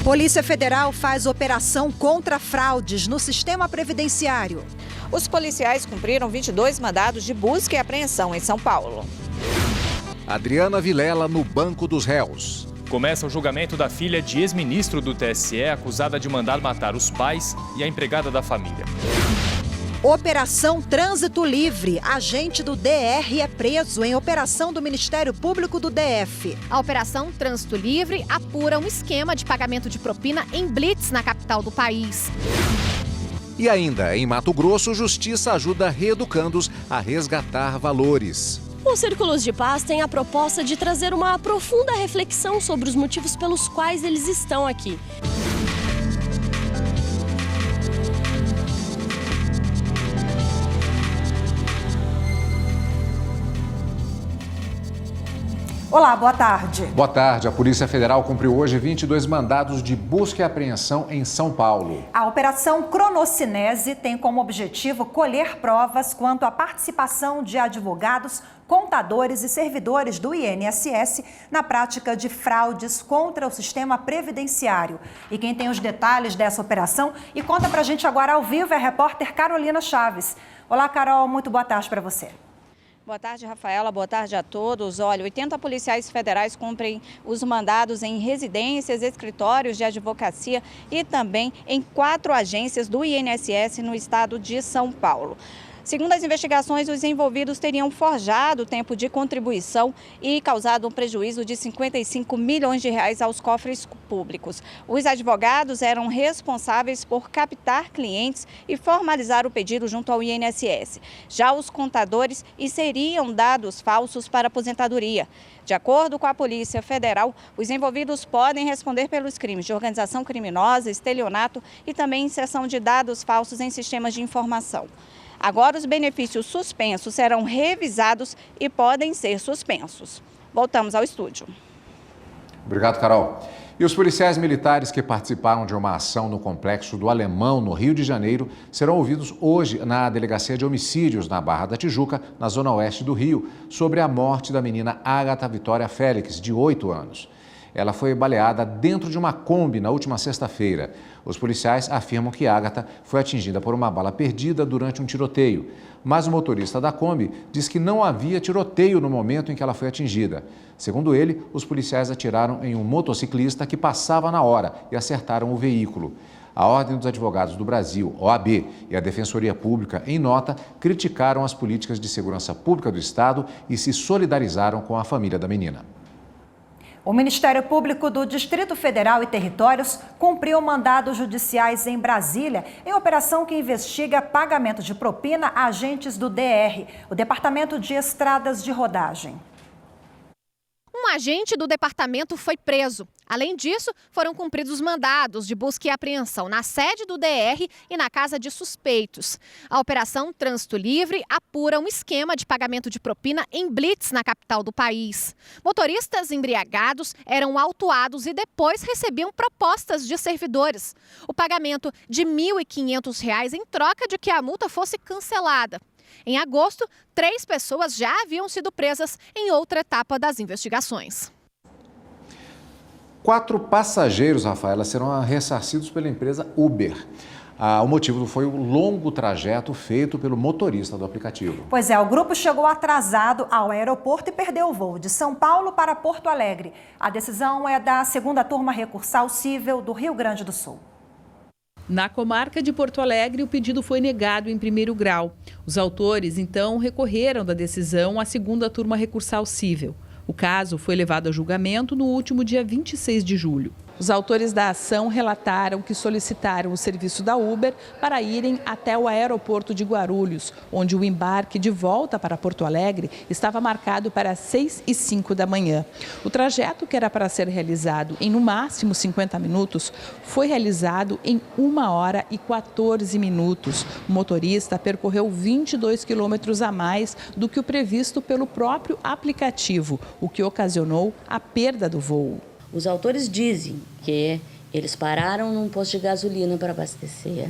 Polícia Federal faz operação contra fraudes no sistema previdenciário. Os policiais cumpriram 22 mandados de busca e apreensão em São Paulo. Adriana Vilela no banco dos réus. Começa o julgamento da filha de ex-ministro do TSE, acusada de mandar matar os pais e a empregada da família. Operação Trânsito Livre. Agente do DR é preso em operação do Ministério Público do DF. A Operação Trânsito Livre apura um esquema de pagamento de propina em blitz na capital do país. E ainda, em Mato Grosso, Justiça ajuda reeducandos a resgatar valores. Os Círculos de Paz têm a proposta de trazer uma profunda reflexão sobre os motivos pelos quais eles estão aqui. Olá, boa tarde. Boa tarde. A Polícia Federal cumpriu hoje 22 mandados de busca e apreensão em São Paulo. A Operação Cronocinese tem como objetivo colher provas quanto à participação de advogados, contadores e servidores do INSS na prática de fraudes contra o sistema previdenciário. E quem tem os detalhes dessa operação e conta pra gente agora ao vivo é a repórter Carolina Chaves. Olá, Carol, muito boa tarde para você. Boa tarde, Rafaela. Boa tarde a todos. Olha, 80 policiais federais cumprem os mandados em residências, escritórios de advocacia e também em 4 agências do INSS no estado de São Paulo. Segundo as investigações, os envolvidos teriam forjado o tempo de contribuição e causado um prejuízo de 55 milhões de reais aos cofres públicos. Os advogados eram responsáveis por captar clientes e formalizar o pedido junto ao INSS. Já os contadores inseriam dados falsos para aposentadoria. De acordo com a Polícia Federal, os envolvidos podem responder pelos crimes de organização criminosa, estelionato e também inserção de dados falsos em sistemas de informação. Agora, os benefícios suspensos serão revisados e podem ser suspensos. Voltamos ao estúdio. Obrigado, Carol. E os policiais militares que participaram de uma ação no Complexo do Alemão, no Rio de Janeiro, serão ouvidos hoje na Delegacia de Homicídios, na Barra da Tijuca, na zona oeste do Rio, sobre a morte da menina Ágata Vitória Félix, de 8 anos. Ela foi baleada dentro de uma Kombi na última sexta-feira. Os policiais afirmam que Ágata foi atingida por uma bala perdida durante um tiroteio. Mas o motorista da Kombi diz que não havia tiroteio no momento em que ela foi atingida. Segundo ele, os policiais atiraram em um motociclista que passava na hora e acertaram o veículo. A Ordem dos Advogados do Brasil, OAB, e a Defensoria Pública, em nota, criticaram as políticas de segurança pública do Estado e se solidarizaram com a família da menina. O Ministério Público do Distrito Federal e Territórios cumpriu mandados judiciais em Brasília em operação que investiga pagamento de propina a agentes do DR, o Departamento de Estradas de Rodagem. Um agente do departamento foi preso. Além disso, foram cumpridos mandados de busca e apreensão na sede do DR e na casa de suspeitos. A Operação Trânsito Livre apura um esquema de pagamento de propina em blitz na capital do país. Motoristas embriagados eram autuados e depois recebiam propostas de servidores. O pagamento de R$ 1.500 em troca de que a multa fosse cancelada. Em agosto, 3 pessoas já haviam sido presas em outra etapa das investigações. 4 passageiros, Rafaela, serão ressarcidos pela empresa Uber. O motivo foi o longo trajeto feito pelo motorista do aplicativo. Pois é, o grupo chegou atrasado ao aeroporto e perdeu o voo de São Paulo para Porto Alegre. A decisão é da 2ª Turma Recursal Cível do Rio Grande do Sul. Na comarca de Porto Alegre, o pedido foi negado em primeiro grau. Os autores, então, recorreram da decisão à 2ª Turma Recursal Cível. O caso foi levado a julgamento no último dia 26 de julho. Os autores da ação relataram que solicitaram o serviço da Uber para irem até o aeroporto de Guarulhos, onde o embarque de volta para Porto Alegre estava marcado para 6h05 da manhã. O trajeto, que era para ser realizado em no máximo 50 minutos, foi realizado em 1 hora e 14 minutos. O motorista percorreu 22 quilômetros a mais do que o previsto pelo próprio aplicativo, o que ocasionou a perda do voo. Os autores dizem que eles pararam num posto de gasolina para abastecer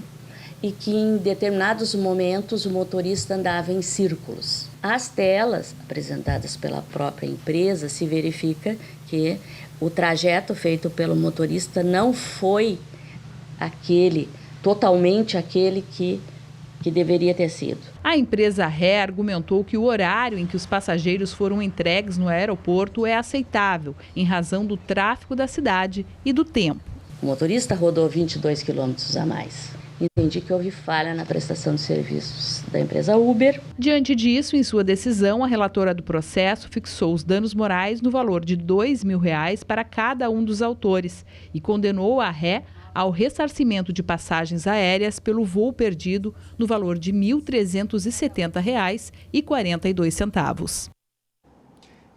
e que em determinados momentos o motorista andava em círculos. As telas apresentadas pela própria empresa se verifica que o trajeto feito pelo motorista não foi totalmente aquele que deveria ter sido. A empresa Ré argumentou que o horário em que os passageiros foram entregues no aeroporto é aceitável, em razão do tráfego da cidade e do tempo. O motorista rodou 22 quilômetros a mais. Entendi que houve falha na prestação de serviços da empresa Uber. Diante disso, em sua decisão, a relatora do processo fixou os danos morais no valor de R$ 2.000 para cada um dos autores e condenou a Ré ao ressarcimento de passagens aéreas pelo voo perdido no valor de R$ 1.370,42.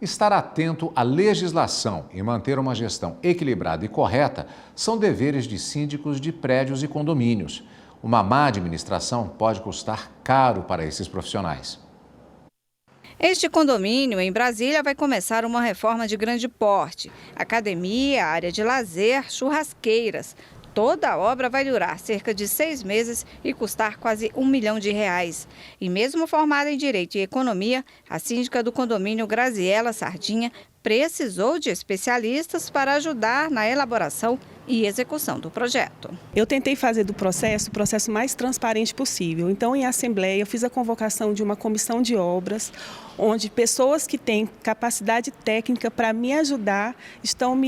Estar atento à legislação e manter uma gestão equilibrada e correta são deveres de síndicos de prédios e condomínios. Uma má administração pode custar caro para esses profissionais. Este condomínio em Brasília vai começar uma reforma de grande porte. Academia, área de lazer, churrasqueiras. Toda a obra vai durar cerca de 6 meses e custar quase R$ 1 milhão. E mesmo formada em Direito e Economia, a síndica do condomínio Graziela Sardinha precisou de especialistas para ajudar na elaboração e execução do projeto. Eu tentei fazer do processo o processo mais transparente possível. Então, em assembleia, eu fiz a convocação de uma comissão de obras, onde pessoas que têm capacidade técnica para me ajudar estão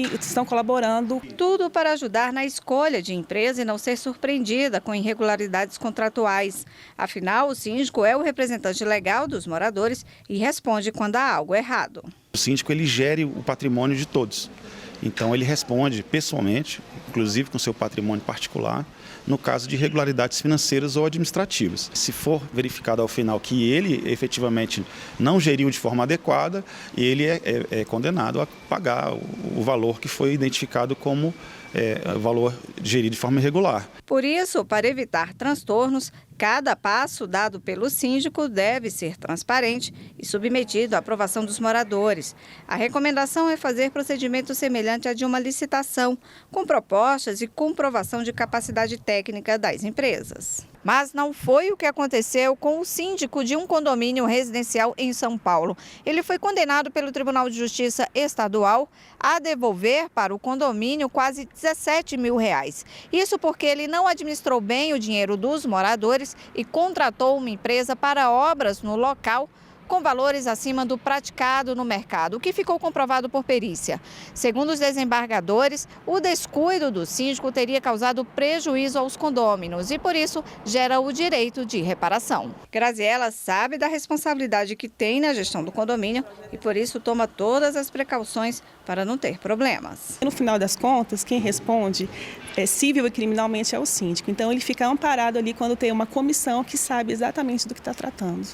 colaborando. Tudo para ajudar na escolha de empresa e não ser surpreendida com irregularidades contratuais. Afinal, o síndico é o representante legal dos moradores e responde quando há algo errado. O síndico ele gere o patrimônio de todos. Então ele responde pessoalmente, inclusive com seu patrimônio particular, no caso de irregularidades financeiras ou administrativas. Se for verificado ao final que ele efetivamente não geriu de forma adequada, ele é condenado a pagar o valor que foi identificado como valor gerido de forma irregular. Por isso, para evitar transtornos, cada passo dado pelo síndico deve ser transparente e submetido à aprovação dos moradores. A recomendação é fazer procedimento semelhante a de uma licitação, com propostas e comprovação de capacidade técnica das empresas. Mas não foi o que aconteceu com o síndico de um condomínio residencial em São Paulo. Ele foi condenado pelo Tribunal de Justiça Estadual a devolver para o condomínio quase R$17 mil. Isso porque ele não administrou bem o dinheiro dos moradores e contratou uma empresa para obras no local com valores acima do praticado no mercado, o que ficou comprovado por perícia. Segundo os desembargadores, o descuido do síndico teria causado prejuízo aos condôminos e, por isso, gera o direito de reparação. Graziela sabe da responsabilidade que tem na gestão do condomínio e, por isso, toma todas as precauções para não ter problemas. No final das contas, quem responde civil e criminalmente é o síndico. Então, ele fica amparado ali quando tem uma comissão que sabe exatamente do que está tratando.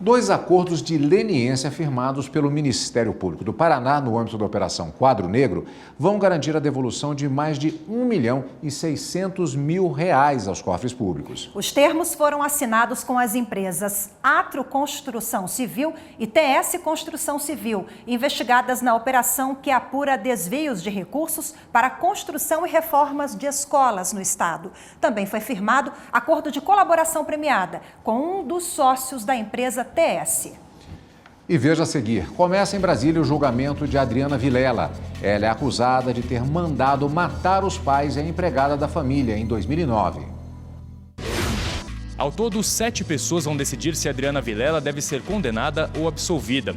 2 acordos de leniência firmados pelo Ministério Público do Paraná no âmbito da Operação Quadro Negro vão garantir a devolução de mais de R$1.600.000 aos cofres públicos. Os termos foram assinados com as empresas Atro Construção Civil e TS Construção Civil, investigadas na operação que apura desvios de recursos para construção e reformas de escolas no estado. Também foi firmado acordo de colaboração premiada com um dos sócios da empresa TS. E veja a seguir, começa em Brasília o julgamento de Adriana Vilela. Ela é acusada de ter mandado matar os pais e a empregada da família em 2009. Ao todo, 7 pessoas vão decidir se Adriana Vilela deve ser condenada ou absolvida.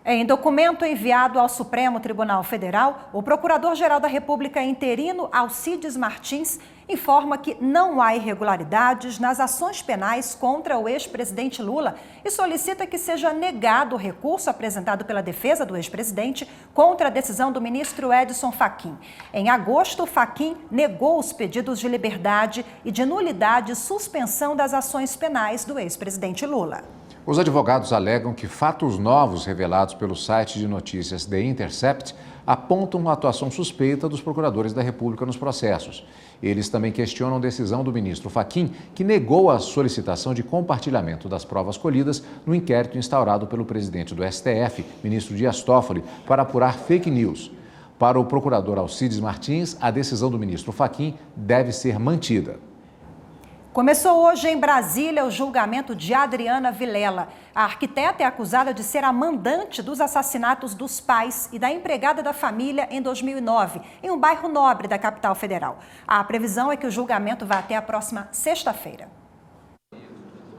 Em documento enviado ao Supremo Tribunal Federal, o Procurador-Geral da República interino Alcides Martins informa que não há irregularidades nas ações penais contra o ex-presidente Lula e solicita que seja negado o recurso apresentado pela defesa do ex-presidente contra a decisão do ministro Edson Fachin. Em agosto, Fachin negou os pedidos de liberdade e de nulidade e suspensão das ações penais do ex-presidente Lula. Os advogados alegam que fatos novos revelados pelo site de notícias The Intercept apontam uma atuação suspeita dos procuradores da República nos processos. Eles também questionam a decisão do ministro Fachin, que negou a solicitação de compartilhamento das provas colhidas no inquérito instaurado pelo presidente do STF, ministro Dias Toffoli, para apurar fake news. Para o procurador Alcides Martins, a decisão do ministro Fachin deve ser mantida. Começou hoje em Brasília o julgamento de Adriana Vilela. A arquiteta é acusada de ser a mandante dos assassinatos dos pais e da empregada da família em 2009, em um bairro nobre da capital federal. A previsão é que o julgamento vai até a próxima sexta-feira.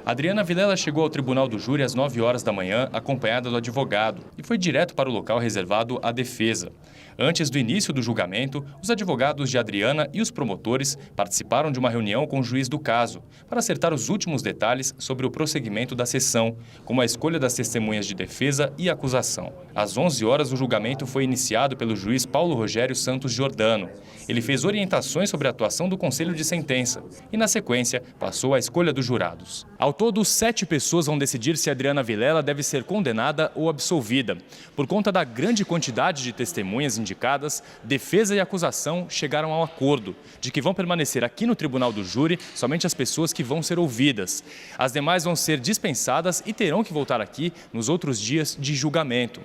Adriana Vilela chegou ao tribunal do júri às 9 horas da manhã, acompanhada do advogado, e foi direto para o local reservado à defesa. Antes do início do julgamento, os advogados de Adriana e os promotores participaram de uma reunião com o juiz do caso para acertar os últimos detalhes sobre o prosseguimento da sessão, como a escolha das testemunhas de defesa e acusação. Às 11 horas, o julgamento foi iniciado pelo juiz Paulo Rogério Santos Giordano. Ele fez orientações sobre a atuação do Conselho de Sentença e, na sequência, passou à escolha dos jurados. Ao todo, 7 pessoas vão decidir se Adriana Vilela deve ser condenada ou absolvida. Por conta da grande quantidade de testemunhas indicadas, defesa e acusação chegaram ao acordo de que vão permanecer aqui no tribunal do júri somente as pessoas que vão ser ouvidas. As demais vão ser dispensadas e terão que voltar aqui nos outros dias de julgamento.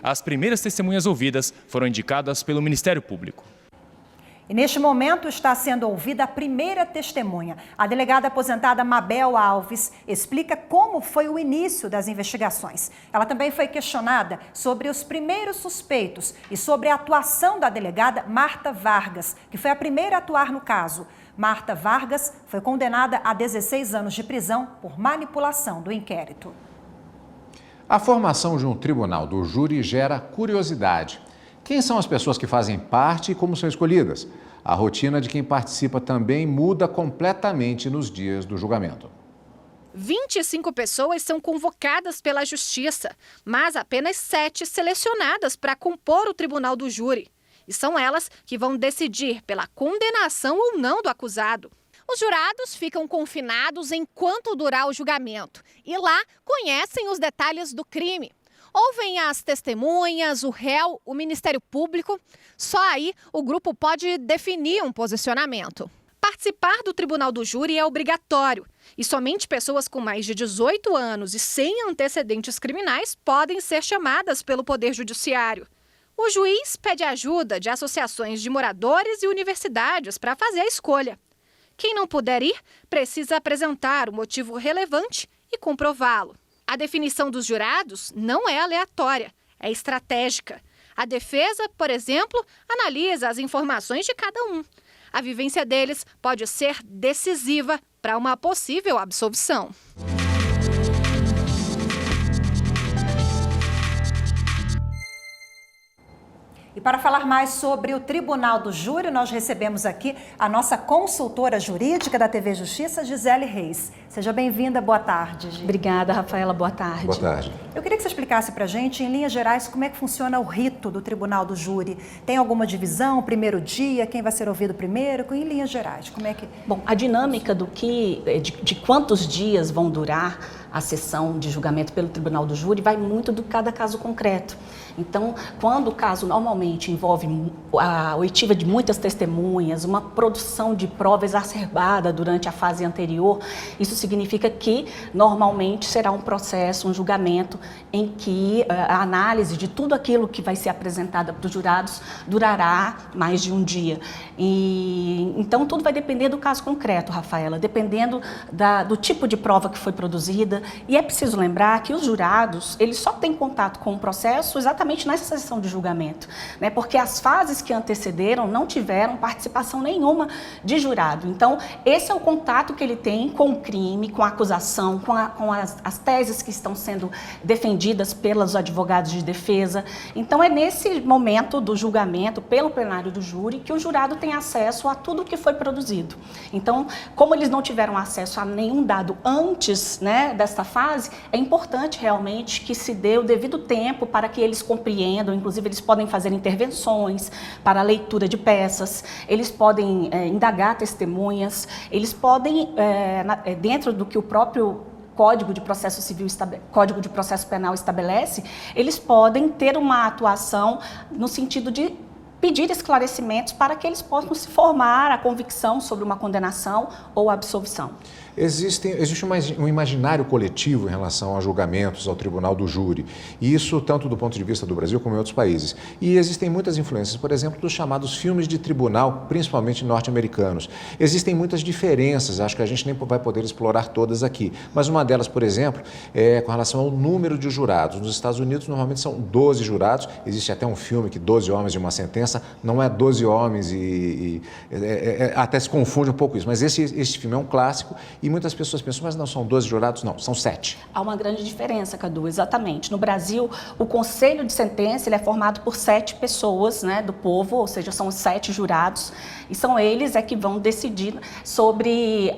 As primeiras testemunhas ouvidas foram indicadas pelo Ministério Público. E neste momento está sendo ouvida a primeira testemunha. A delegada aposentada Mabel Alves explica como foi o início das investigações. Ela também foi questionada sobre os primeiros suspeitos e sobre a atuação da delegada Marta Vargas, que foi a primeira a atuar no caso. Marta Vargas foi condenada a 16 anos de prisão por manipulação do inquérito. A formação de um tribunal do júri gera curiosidade. Quem são as pessoas que fazem parte e como são escolhidas? A rotina de quem participa também muda completamente nos dias do julgamento. 25 pessoas são convocadas pela Justiça, mas apenas 7 selecionadas para compor o tribunal do júri. E são elas que vão decidir pela condenação ou não do acusado. Os jurados ficam confinados enquanto durar o julgamento e lá conhecem os detalhes do crime. Ouvem as testemunhas, o réu, o Ministério Público. Só aí o grupo pode definir um posicionamento. Participar do tribunal do júri é obrigatório e somente pessoas com mais de 18 anos e sem antecedentes criminais podem ser chamadas pelo Poder Judiciário. O juiz pede ajuda de associações de moradores e universidades para fazer a escolha. Quem não puder ir, precisa apresentar o motivo relevante e comprová-lo. A definição dos jurados não é aleatória, é estratégica. A defesa, por exemplo, analisa as informações de cada um. A vivência deles pode ser decisiva para uma possível absolvição. E para falar mais sobre o Tribunal do Júri, nós recebemos aqui a nossa consultora jurídica da TV Justiça, Gisele Reis. Seja bem-vinda, boa tarde, Gi. Obrigada, Rafaela, boa tarde. Boa tarde. Eu queria que você explicasse para a gente, em linhas gerais, como é que funciona o rito do Tribunal do Júri. Tem alguma divisão, primeiro dia, quem vai ser ouvido primeiro? Em linhas gerais, como é que... Bom, a dinâmica de quantos dias vão durar a sessão de julgamento pelo Tribunal do Júri vai muito do cada caso concreto. Então, quando o caso normalmente envolve a oitiva de muitas testemunhas, uma produção de prova exacerbada durante a fase anterior, isso significa que normalmente será um processo, um julgamento em que a análise de tudo aquilo que vai ser apresentada para os jurados durará mais de um dia. Então, tudo vai depender do caso concreto, Rafaela, dependendo do tipo de prova que foi produzida. E é preciso lembrar que os jurados, eles só têm contato com o processo exatamente nessa sessão de julgamento, né? Porque as fases que antecederam não tiveram participação nenhuma de jurado. Então, esse é o contato que ele tem com o crime, com a acusação, com as teses que estão sendo defendidas pelos advogados de defesa. Então, é nesse momento do julgamento, pelo plenário do júri, que o jurado tem acesso a tudo que foi produzido. Então, como eles não tiveram acesso a nenhum dado antes, né, desta fase, é importante realmente que se dê o devido tempo para que eles compreendam. Inclusive, eles podem fazer intervenções para a leitura de peças, eles podem indagar testemunhas, eles podem, dentro do que o próprio Código de Processo Civil, Código de Processo Penal estabelece, eles podem ter uma atuação no sentido de pedir esclarecimentos para que eles possam se formar a convicção sobre uma condenação ou absolvição. Existe um imaginário coletivo em relação a julgamentos, ao tribunal do júri, e isso tanto do ponto de vista do Brasil como em outros países. E existem muitas influências, por exemplo, dos chamados filmes de tribunal, principalmente norte-americanos. Existem muitas diferenças, acho que a gente nem vai poder explorar todas aqui, mas uma delas, por exemplo, é com relação ao número de jurados. Nos Estados Unidos, normalmente são 12 jurados, existe até um filme que 12 homens de uma sentença, não é 12 homens até se confunde um pouco isso, mas esse filme é um clássico. E muitas pessoas pensam, mas não são 12 jurados? Não, são 7. Há uma grande diferença, Cadu, exatamente. No Brasil, o conselho de sentença ele é formado por 7 pessoas, né, do povo, ou seja, são 7 jurados, e são eles que vão decidir sobre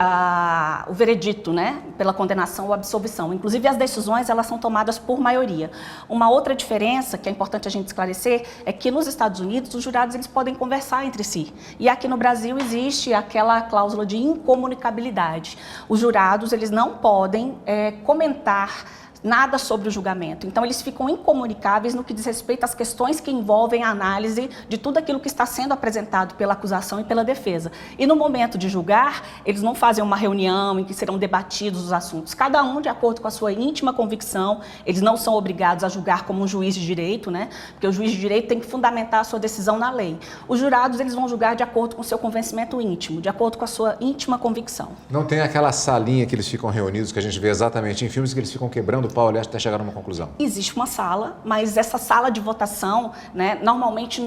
o veredito, né, pela condenação ou absolvição. Inclusive, as decisões elas são tomadas por maioria. Uma outra diferença, que é importante a gente esclarecer, é que nos Estados Unidos, os jurados eles podem conversar entre si. E aqui no Brasil existe aquela cláusula de incomunicabilidade. Os jurados, eles não podem comentar nada sobre o julgamento. Então, eles ficam incomunicáveis no que diz respeito às questões que envolvem a análise de tudo aquilo que está sendo apresentado pela acusação e pela defesa. E no momento de julgar, eles não fazem uma reunião em que serão debatidos os assuntos. Cada um de acordo com a sua íntima convicção, eles não são obrigados a julgar como um juiz de direito, né? Porque o juiz de direito tem que fundamentar a sua decisão na lei. Os jurados, eles vão julgar de acordo com o seu convencimento íntimo, de acordo com a sua íntima convicção. Não tem aquela salinha que eles ficam reunidos, que a gente vê exatamente em filmes, que eles ficam quebrando o pau, aliás, até chegar a uma conclusão. Existe uma sala, mas essa sala de votação, né, normalmente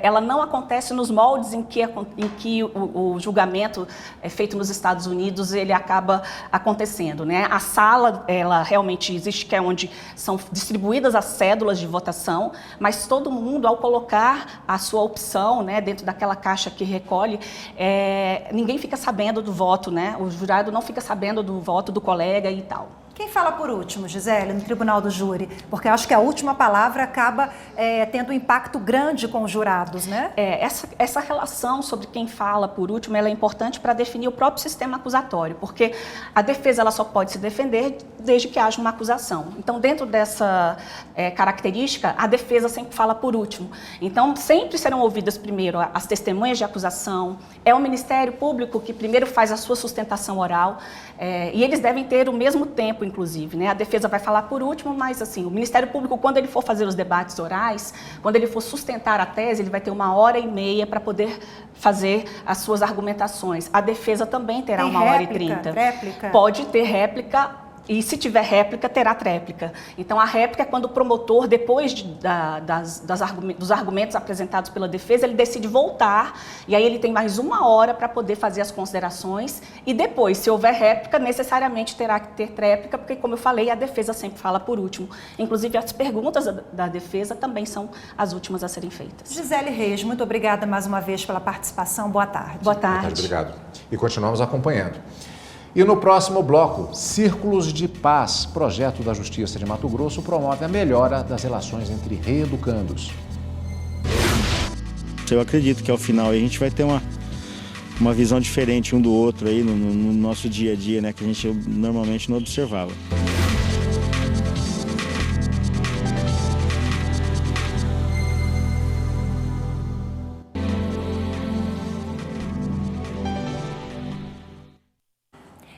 ela não acontece nos moldes em que o julgamento é feito nos Estados Unidos, ele acaba acontecendo, né? A sala, ela realmente existe, que é onde são distribuídas as cédulas de votação, mas todo mundo, ao colocar a sua opção, né, dentro daquela caixa que recolhe, ninguém fica sabendo do voto, né? O jurado não fica sabendo do voto do colega e tal. Quem fala por último, Gisele, no tribunal do júri? Porque eu acho que a última palavra acaba tendo um impacto grande com os jurados, né? Essa relação sobre quem fala por último ela é importante para definir o próprio sistema acusatório, porque a defesa ela só pode se defender desde que haja uma acusação. Então, dentro dessa característica, a defesa sempre fala por último. Então, sempre serão ouvidas primeiro as testemunhas de acusação, é o Ministério Público que primeiro faz a sua sustentação oral, e eles devem ter o mesmo tempo, inclusive, né? A defesa vai falar por último, mas assim, o Ministério Público, quando ele for fazer os debates orais, quando ele for sustentar a tese, ele vai ter 1h30 para poder fazer as suas argumentações. A defesa também terá 1h30. Réplica? Pode ter réplica. E se tiver réplica, terá tréplica. Então, a réplica é quando o promotor, depois dos argumentos apresentados pela defesa, ele decide voltar, e aí ele tem mais 1 hora para poder fazer as considerações, e depois, se houver réplica, necessariamente terá que ter tréplica, porque, como eu falei, a defesa sempre fala por último. Inclusive, as perguntas da defesa também são as últimas a serem feitas. Gisele Reis, muito obrigada mais uma vez pela participação. Boa tarde. Boa tarde. Boa tarde, obrigado. E continuamos acompanhando. E no próximo bloco, Círculos de Paz, projeto da Justiça de Mato Grosso, promove a melhora das relações entre reeducandos. Eu acredito que ao final a gente vai ter uma visão diferente um do outro aí no nosso dia a dia, né, que a gente normalmente não observava.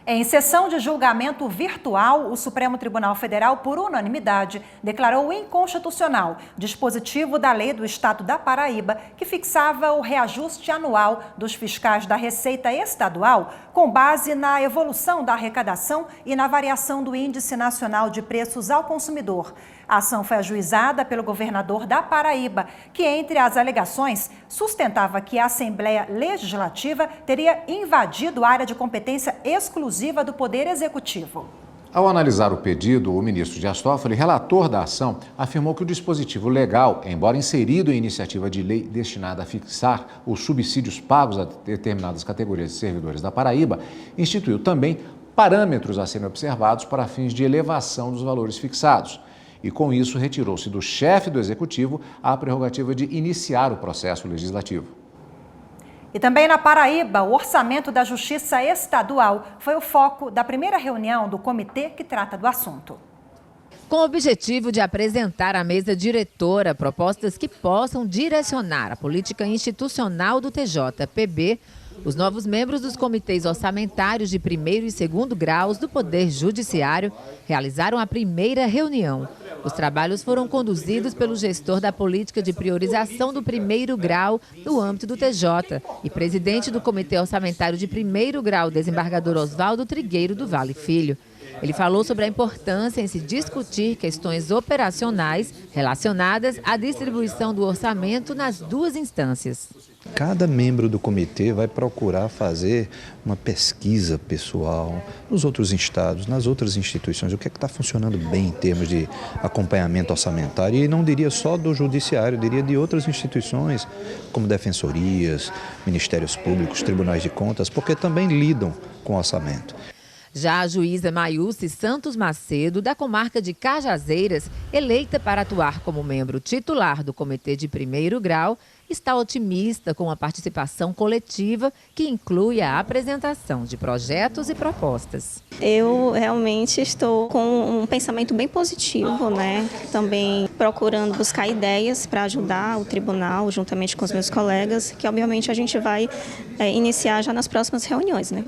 Em sessão de julgamento virtual, o Supremo Tribunal Federal, por unanimidade, declarou inconstitucional dispositivo da Lei do Estado da Paraíba que fixava o reajuste anual dos fiscais da Receita Estadual com base na evolução da arrecadação e na variação do Índice Nacional de Preços ao Consumidor. A ação foi ajuizada pelo governador da Paraíba, que, entre as alegações, sustentava que a Assembleia Legislativa teria invadido a área de competência exclusiva do Poder Executivo. Ao analisar o pedido, o ministro Dias Toffoli, relator da ação, afirmou que o dispositivo legal, embora inserido em iniciativa de lei destinada a fixar os subsídios pagos a determinadas categorias de servidores da Paraíba, instituiu também parâmetros a serem observados para fins de elevação dos valores fixados. E, com isso, retirou-se do chefe do Executivo a prerrogativa de iniciar o processo legislativo. E também na Paraíba, o orçamento da Justiça Estadual foi o foco da primeira reunião do comitê que trata do assunto. Com o objetivo de apresentar à mesa diretora propostas que possam direcionar a política institucional do TJPB, os novos membros dos comitês orçamentários de primeiro e segundo graus do Poder Judiciário realizaram a primeira reunião. Os trabalhos foram conduzidos pelo gestor da política de priorização do primeiro grau no âmbito do TJ e presidente do Comitê Orçamentário de Primeiro Grau, desembargador Oswaldo Trigueiro do Vale Filho. Ele falou sobre a importância em se discutir questões operacionais relacionadas à distribuição do orçamento nas duas instâncias. Cada membro do comitê vai procurar fazer uma pesquisa pessoal nos outros estados, nas outras instituições, o que é que está funcionando bem em termos de acompanhamento orçamentário. E não diria só do judiciário, diria de outras instituições, como defensorias, ministérios públicos, tribunais de contas, porque também lidam com orçamento. Já a juíza Maiúce Santos Macedo, da comarca de Cajazeiras, eleita para atuar como membro titular do Comitê de Primeiro Grau, está otimista com a participação coletiva, que inclui a apresentação de projetos e propostas. Eu realmente estou com um pensamento bem positivo, né? Também procurando buscar ideias para ajudar o tribunal, juntamente com os meus colegas, que obviamente a gente vai iniciar já nas próximas reuniões, né?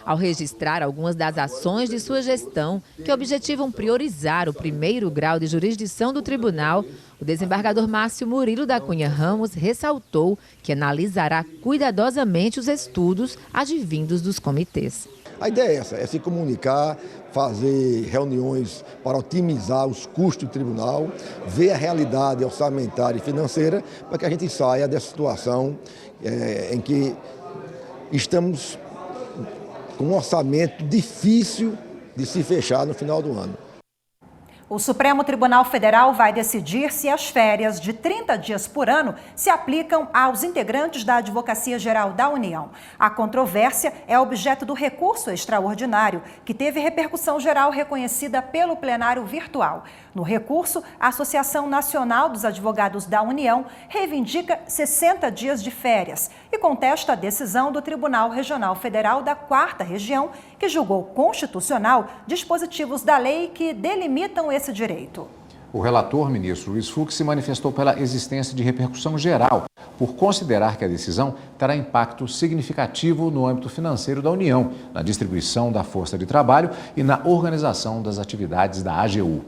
Ao registrar algumas das ações de sua gestão que objetivam priorizar o primeiro grau de jurisdição do tribunal, o desembargador Márcio Murilo da Cunha Ramos ressaltou que analisará cuidadosamente os estudos advindos dos comitês. A ideia é essa, é se comunicar, fazer reuniões para otimizar os custos do tribunal, ver a realidade orçamentária e financeira, para que a gente saia dessa situação em que estamos com um orçamento difícil de se fechar no final do ano. O Supremo Tribunal Federal vai decidir se as férias de 30 dias por ano se aplicam aos integrantes da Advocacia Geral da União. A controvérsia é objeto do recurso extraordinário, que teve repercussão geral reconhecida pelo plenário virtual. No recurso, a Associação Nacional dos Advogados da União reivindica 60 dias de férias e contesta a decisão do Tribunal Regional Federal da 4ª Região, que julgou constitucional dispositivos da lei que delimitam esse direito. O relator, ministro Luiz Fux, se manifestou pela existência de repercussão geral, por considerar que a decisão terá impacto significativo no âmbito financeiro da União, na distribuição da força de trabalho e na organização das atividades da AGU.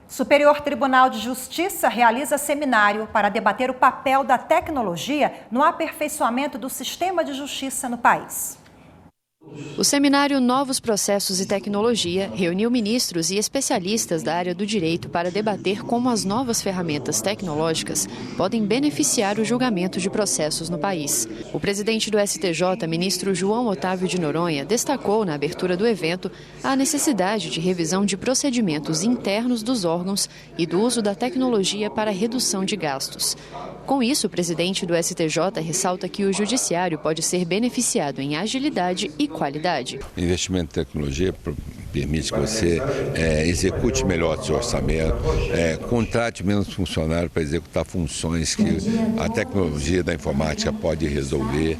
Superior Tribunal de Justiça realiza seminário para debater o papel da tecnologia no aperfeiçoamento do sistema de justiça no país. O seminário Novos Processos e Tecnologia reuniu ministros e especialistas da área do direito para debater como as novas ferramentas tecnológicas podem beneficiar o julgamento de processos no país. O presidente do STJ, ministro João Otávio de Noronha, destacou na abertura do evento a necessidade de revisão de procedimentos internos dos órgãos e do uso da tecnologia para redução de gastos. Com isso, o presidente do STJ ressalta que o judiciário pode ser beneficiado em agilidade e qualidade. O investimento em tecnologia permite que você execute melhor seu orçamento, contrate menos funcionário para executar funções que a tecnologia da informática pode resolver,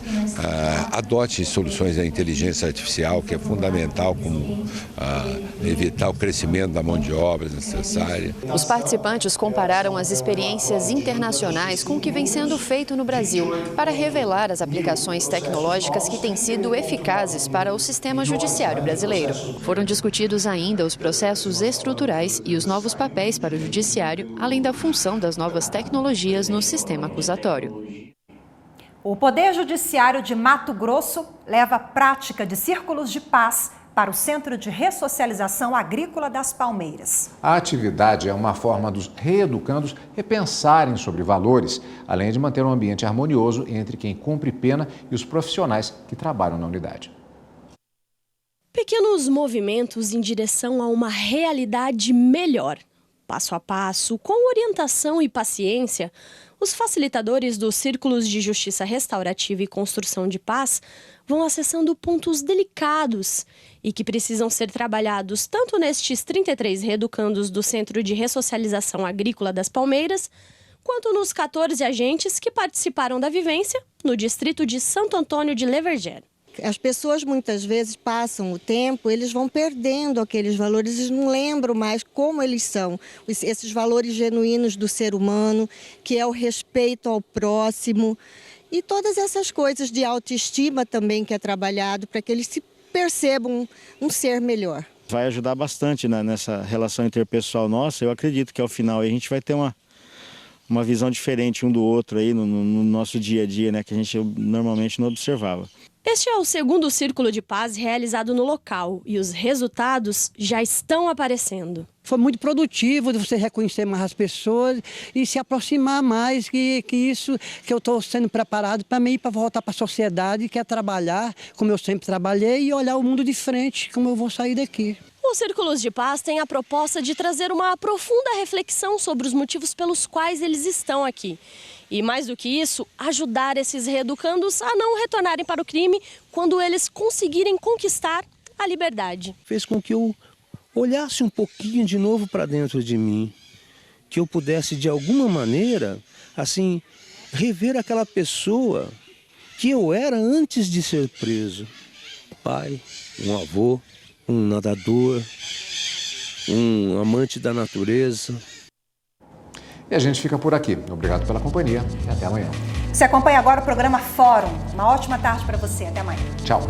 adote soluções da inteligência artificial, que é fundamental como evitar o crescimento da mão de obra necessária. Os participantes compararam as experiências internacionais com o que vem sendo feito no Brasil para revelar as aplicações tecnológicas que têm sido eficazes para o sistema judiciário brasileiro. Foram discutidos ainda os processos estruturais e os novos papéis para o judiciário, além da função das novas tecnologias no sistema acusatório. O Poder Judiciário de Mato Grosso leva a prática de círculos de paz para o Centro de Ressocialização Agrícola das Palmeiras. A atividade é uma forma dos reeducandos repensarem sobre valores, além de manter um ambiente harmonioso entre quem cumpre pena e os profissionais que trabalham na unidade. Pequenos movimentos em direção a uma realidade melhor. Passo a passo, com orientação e paciência, os facilitadores dos Círculos de Justiça Restaurativa e Construção de Paz vão acessando pontos delicados e que precisam ser trabalhados tanto nestes 33 reeducandos do Centro de Ressocialização Agrícola das Palmeiras, quanto nos 14 agentes que participaram da vivência no distrito de Santo Antônio de Leverger. As pessoas muitas vezes passam o tempo, eles vão perdendo aqueles valores, eles não lembram mais como eles são. Esses valores genuínos do ser humano, que é o respeito ao próximo e todas essas coisas de autoestima também que é trabalhado para que eles se percebam um ser melhor. Vai ajudar bastante nessa relação interpessoal nossa. Eu acredito que ao final a gente vai ter uma visão diferente um do outro aí no nosso dia a dia, né, que a gente normalmente não observava. Este é o segundo Círculo de Paz realizado no local e os resultados já estão aparecendo. Foi muito produtivo de você reconhecer mais as pessoas e se aproximar mais, que isso que eu estou sendo preparado para mim, para voltar para a sociedade, que é trabalhar como eu sempre trabalhei e olhar o mundo de frente, como eu vou sair daqui. Os Círculos de Paz têm a proposta de trazer uma profunda reflexão sobre os motivos pelos quais eles estão aqui. E mais do que isso, ajudar esses reeducandos a não retornarem para o crime quando eles conseguirem conquistar a liberdade. Fez com que eu olhasse um pouquinho de novo para dentro de mim, que eu pudesse de alguma maneira, assim, rever aquela pessoa que eu era antes de ser preso. Um pai, um avô, um nadador, um amante da natureza. E a gente fica por aqui. Obrigado pela companhia e até amanhã. Você acompanha agora o programa Fórum. Uma ótima tarde para você. Até amanhã. Tchau.